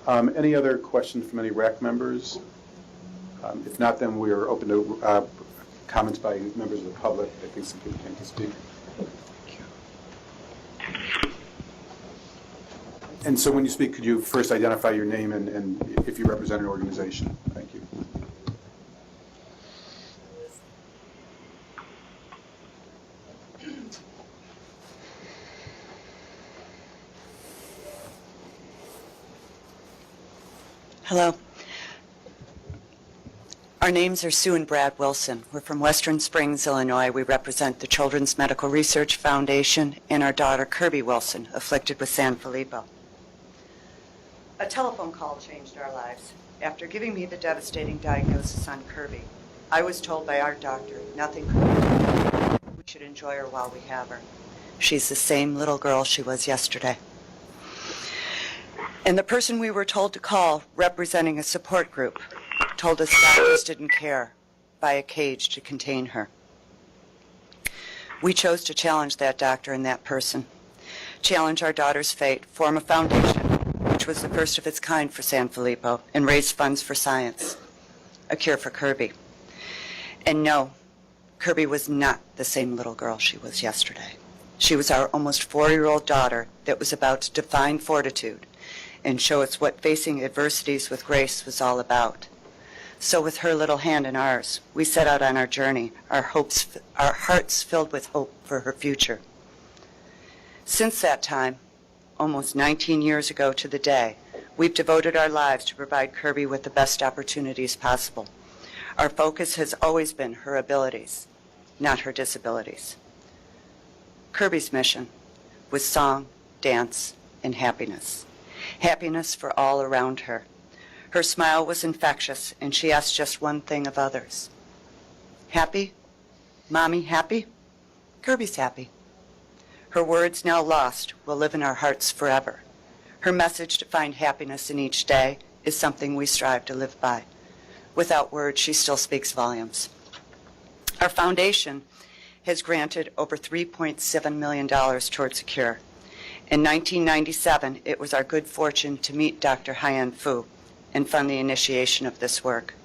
Any other questions from any RAC members? If not, then we are open to comments by members of the public. I think some people came to speak. And so when you speak, could you first identify your name and if you represent an organization? Thank you. Hello. Our names are Sue and Brad Wilson. We're from Western Springs, Illinois. We represent the Children's Medical Research Foundation and our daughter, Kirby Wilson, afflicted with Sanfilippo. A telephone call changed our lives. After giving me the devastating diagnosis on Kirby, I was told by our doctor nothing could be done. We should enjoy her while we have her. She's the same little girl she was yesterday. And the person we were told to call, representing a support group, told us doctors didn't care, buy a cage to contain her. We chose to challenge that doctor and that person, challenge our daughter's fate, form a foundation, which was the first of its kind for Sanfilippo, and raise funds for science, a cure for Kirby. And no, Kirby was not the same little girl she was yesterday. She was our almost 4-year-old daughter that was about to define fortitude and show us what facing adversities with grace was all about. So with her little hand in ours, we set out on our journey, our hearts filled with hope for her future. Since that time, almost 19 years ago to the day, we've devoted our lives to provide Kirby with the best opportunities possible. Our focus has always been her abilities, not her disabilities. Kirby's mission was song, dance, and happiness. Happiness for all around her. Her smile was infectious, and she asked just one thing of others. Happy? Mommy happy? Kirby's happy. Her words, now lost, will live in our hearts forever. Her message to find happiness in each day is something we strive to live by. Without words, she still speaks volumes. Our foundation has granted over $3.7 million towards a cure. In 1997, it was our good fortune to meet Dr. Haiyan Fu and fund the initiation of this work.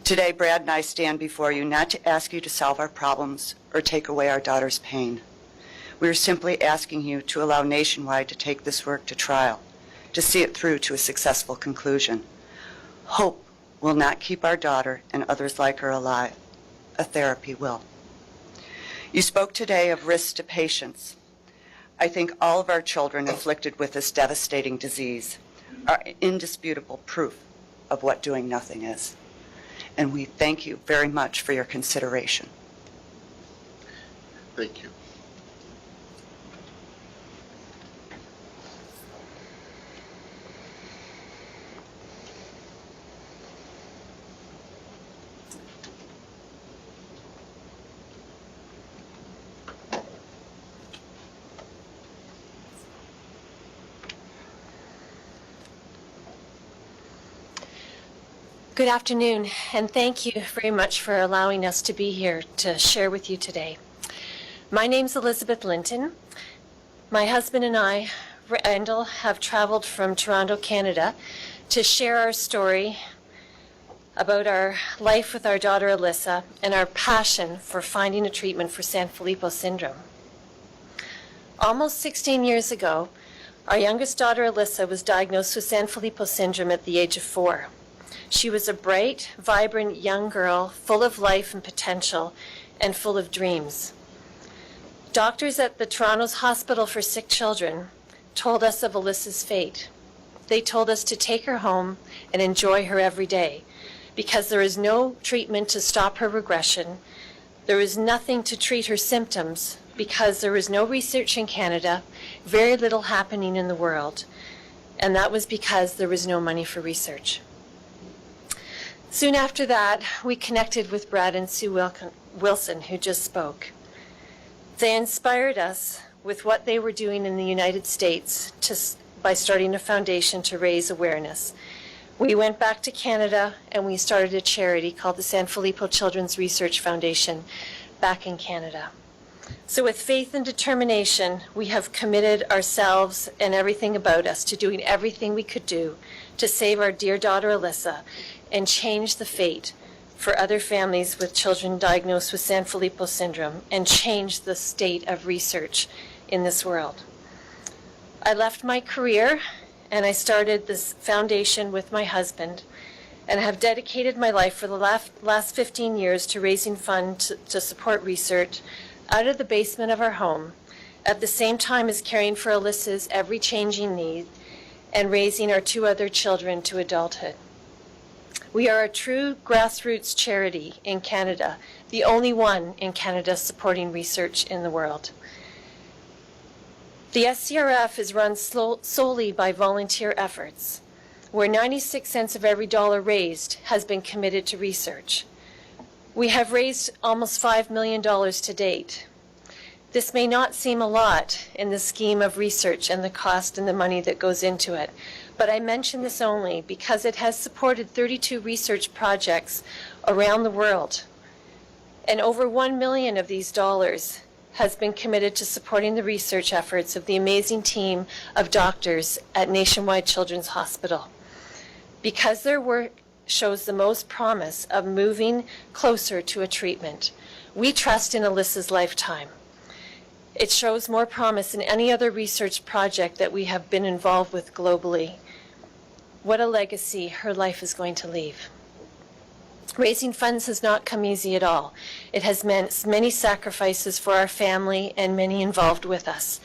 Today, Brad and I stand before you not to ask you to solve our problems or take away our daughter's pain. We are simply asking you to allow Nationwide to take this work to trial, to see it through to a successful conclusion. Hope will not keep our daughter and others like her alive. A therapy will. You spoke today of risks to patients. I think all of our children afflicted with this devastating disease are indisputable proof of what doing nothing is. And we thank you very much for your consideration. Thank you. Good afternoon, and thank you very much for allowing us to be here to share with you today. My name's Elizabeth Linton. My husband and I, Randall, have traveled from Toronto, Canada, to share our story about our life with our daughter Alyssa and our passion for finding a treatment for Sanfilippo Syndrome. Almost 16 years ago, our youngest daughter Alyssa was diagnosed with Sanfilippo Syndrome at the age of 4. She was a bright, vibrant young girl, full of life and potential, and full of dreams. Doctors at the Toronto's Hospital for Sick Children told us of Alyssa's fate. They told us to take her home and enjoy her every day, because there is no treatment to stop her regression. There is nothing to treat her symptoms, because there is no research in Canada, very little happening in the world, and that was because there was no money for research. Soon after that, we connected with Brad and Sue Wilson, who just spoke. They inspired us with what they were doing in the United States by starting a foundation to raise awareness. We went back to Canada and we started a charity called the Sanfilippo Children's Research Foundation back in Canada. So with faith and determination, we have committed ourselves and everything about us to doing everything we could do to save our dear daughter Alyssa and change the fate for other families with children diagnosed with Sanfilippo Syndrome and change the state of research in this world. I left my career and I started this foundation with my husband, and have dedicated my life for the last 15 years to raising funds to support research out of the basement of our home, at the same time as caring for Alyssa's every changing need and raising our 2 other children to adulthood. We are a true grassroots charity in Canada, the only one in Canada supporting research in the world. The SCRF is run solely by volunteer efforts, where 96 cents of every dollar raised has been committed to research. We have raised almost $5 million to date. This may not seem a lot in the scheme of research and the cost and the money that goes into it, but I mention this only because it has supported 32 research projects around the world, and over $1 million of these dollars has been committed to supporting the research efforts of the amazing team of doctors at Nationwide Children's Hospital. Because their work shows the most promise of moving closer to a treatment, we trust in Alyssa's lifetime. It shows more promise than any other research project that we have been involved with globally. What a legacy her life is going to leave. Raising funds has not come easy at all. It has meant many sacrifices for our family and many involved with us.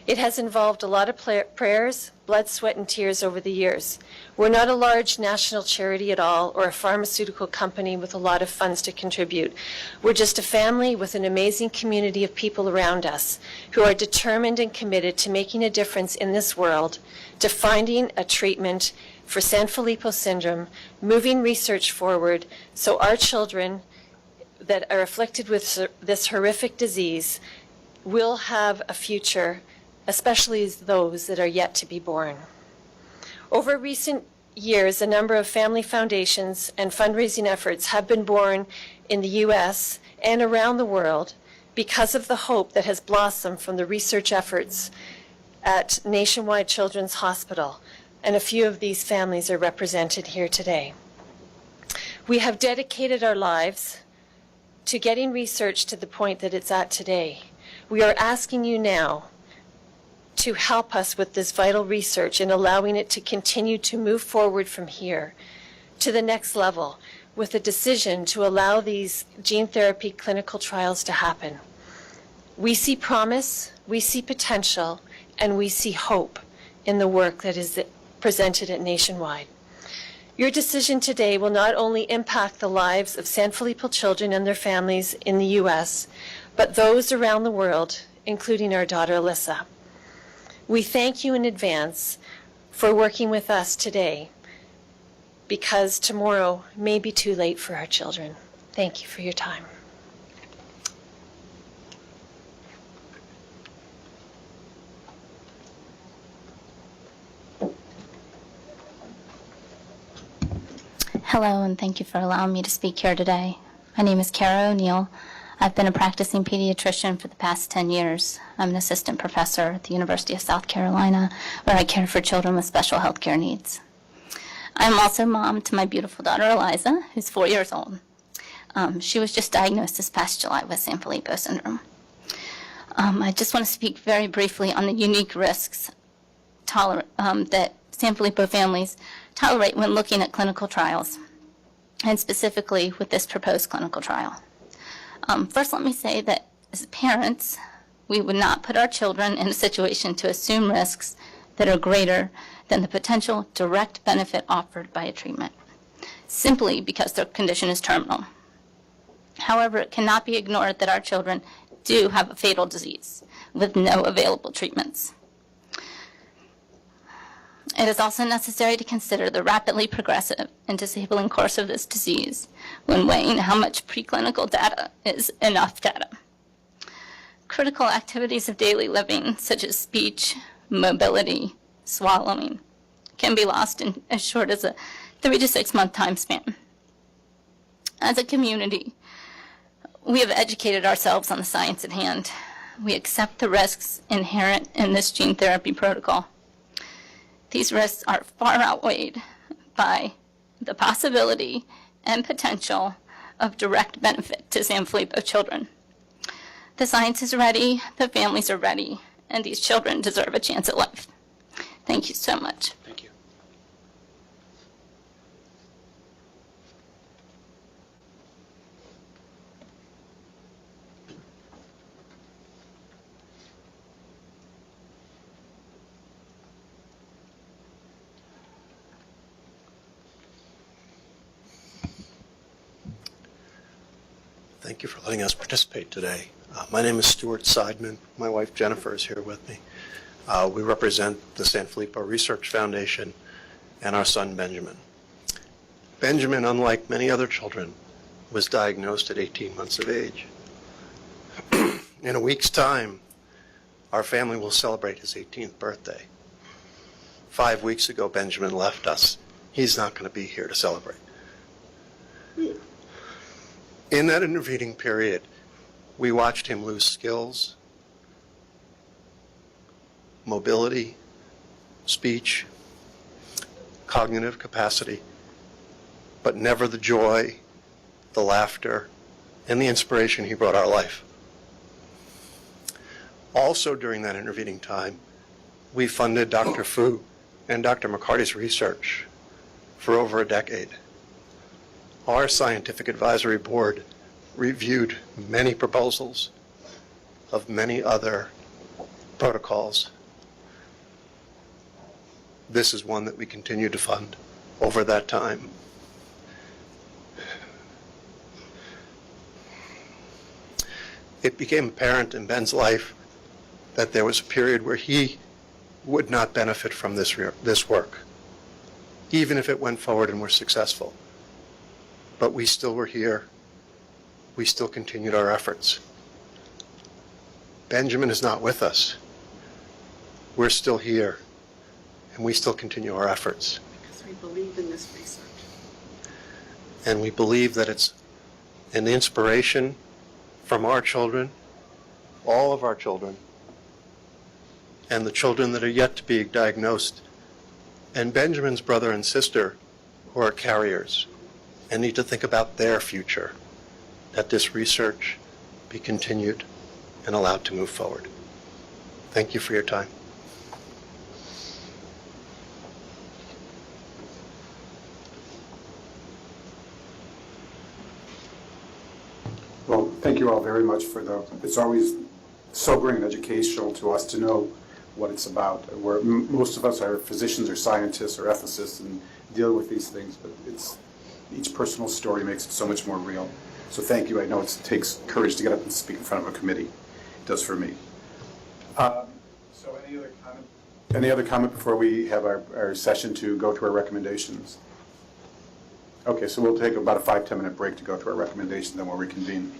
It has involved a lot of prayers, blood, sweat, and tears over the years. We're not a large national charity at all or a pharmaceutical company with a lot of funds to contribute. We're just a family with an amazing community of people around us who are determined and committed to making a difference in this world, to finding a treatment for Sanfilippo Syndrome, moving research forward so our children that are afflicted with this horrific disease will have a future, especially those that are yet to be born. Over recent years, a number of family foundations and fundraising efforts have been born in the U.S. and around the world because of the hope that has blossomed from the research efforts at Nationwide Children's Hospital, and a few of these families are represented here today. We have dedicated our lives to getting research to the point that it's at today. We are asking you now to help us with this vital research and allowing it to continue to move forward from here to the next level with a decision to allow these gene therapy clinical trials to happen. We see promise, we see potential, and we see hope in the work that is presented at Nationwide. Your decision today will not only impact the lives of Sanfilippo children and their families in the U.S., but those around the world, including our daughter Alyssa. We thank you in advance for working with us today, because tomorrow may be too late for our children. Thank you for your time. Hello, and thank you for allowing me to speak here today. My name is Kara O'Neill. I've been a practicing pediatrician for the past 10 years. I'm an assistant professor at the University of South Carolina, where I care for children with special health care needs. I'm also mom to my beautiful daughter, Eliza, who's 4 years old. She was just diagnosed this past July with Sanfilippo Syndrome. I just want to speak very briefly on the unique risks that Sanfilippo families tolerate when looking at clinical trials, and specifically with this proposed clinical trial. First, let me say that as parents, we would not put our children in a situation to assume risks that are greater than the potential direct benefit offered by a treatment, simply because their condition is terminal. However, it cannot be ignored that our children do have a fatal disease with no available treatments. It is also necessary to consider the rapidly progressive and disabling course of this disease when weighing how much preclinical data is enough data. Critical activities of daily living, such as speech, mobility, swallowing, can be lost in as short as a 3 to 6 month time span. As a community, we have educated ourselves on the science at hand. we accept the risks inherent in this gene therapy protocol. These risks are far outweighed by the possibility and potential of direct benefit to Sanfilippo children. The science is ready, the families are ready, and these children deserve a chance at life. Thank you so much. Thank you. Thank you for letting us participate today. My name is Stuart Seidman. My wife Jennifer is here with me. We represent the Sanfilippo Research Foundation and our son Benjamin. Benjamin, unlike many other children, was diagnosed at 18 months of age. In a week's time, our family will celebrate his 18th birthday. 5 weeks ago, Benjamin left us. He's not going to be here to celebrate. In that intervening period, we watched him lose skills, mobility, speech, cognitive capacity, but never the joy, the laughter, and the inspiration he brought our life. Also during that intervening time, we funded Dr. Fu and Dr. McCarty's research for over a decade. Our scientific advisory board reviewed many proposals of many other protocols. This is one that we continue to fund over that time. It became apparent in Ben's life that there was a period where he would not benefit from this work, even if it went forward and were successful. But we still were here. We still continued our efforts. Benjamin is not with us. We're still here, and we still continue our efforts. Because we believe in this research. And we believe that it's an inspiration from our children, all of our children, and the children that are yet to be diagnosed, and Benjamin's brother and sister who are carriers and need to think about their future, that this research be continued and allowed to move forward. Thank you for your time. Well, thank you all very much it's always sobering and educational to us to know what it's about. Most of us are physicians or scientists or ethicists and deal with these things, but each personal story makes it so much more real. So thank you. I know it takes courage to get up and speak in front of a committee. It does for me. So any other comment before we have our session to go to our recommendations? Okay, so we'll take about a 5-10 minute break to go to our recommendations, then we'll reconvene.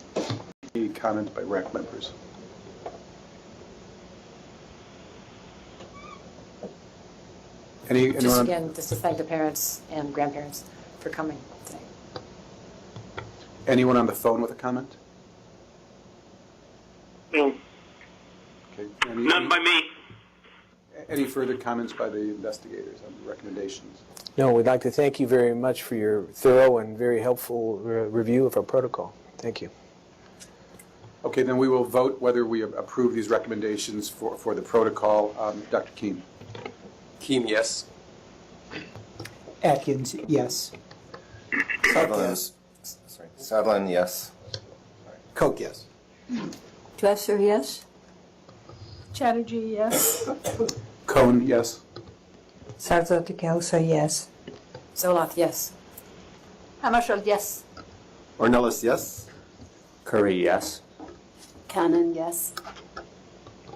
Any comments by RAC members? Just Anyone? again, just to thank the parents and grandparents for coming today. Anyone on the phone with a comment? No, Okay. none by me. Any further comments by the investigators on the recommendations? No, we'd like to thank you very much for your thorough and very helpful review of our protocol. Thank you. Okay, then we will vote whether we approve these recommendations for the protocol. Dr. Keene? Keem, yes. Atkins, yes. Savlin, yes. Koch, yes. Dresser, yes. Chatterjee, yes. Cohn, yes. Sartor-Kelso, yes. Zoloth, yes. Hammarskjöld, yes. Ornelas, yes. Curry, yes. Cannon, yes.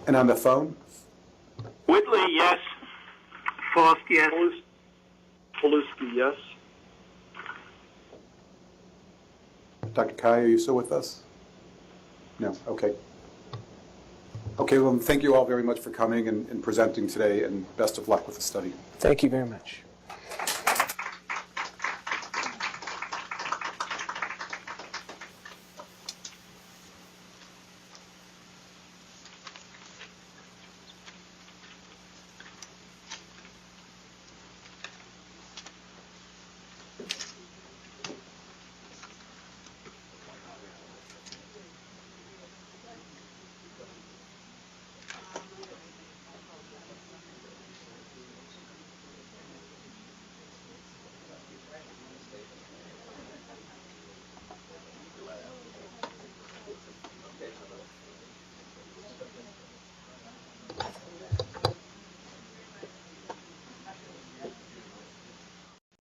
And on the phone? Whitley, yes. Faust, yes. Polisky, yes. Dr. Kai, are you still with us? No, okay. Okay, well, thank you all very much for coming and presenting today, and best of luck with the study. Thank you very much.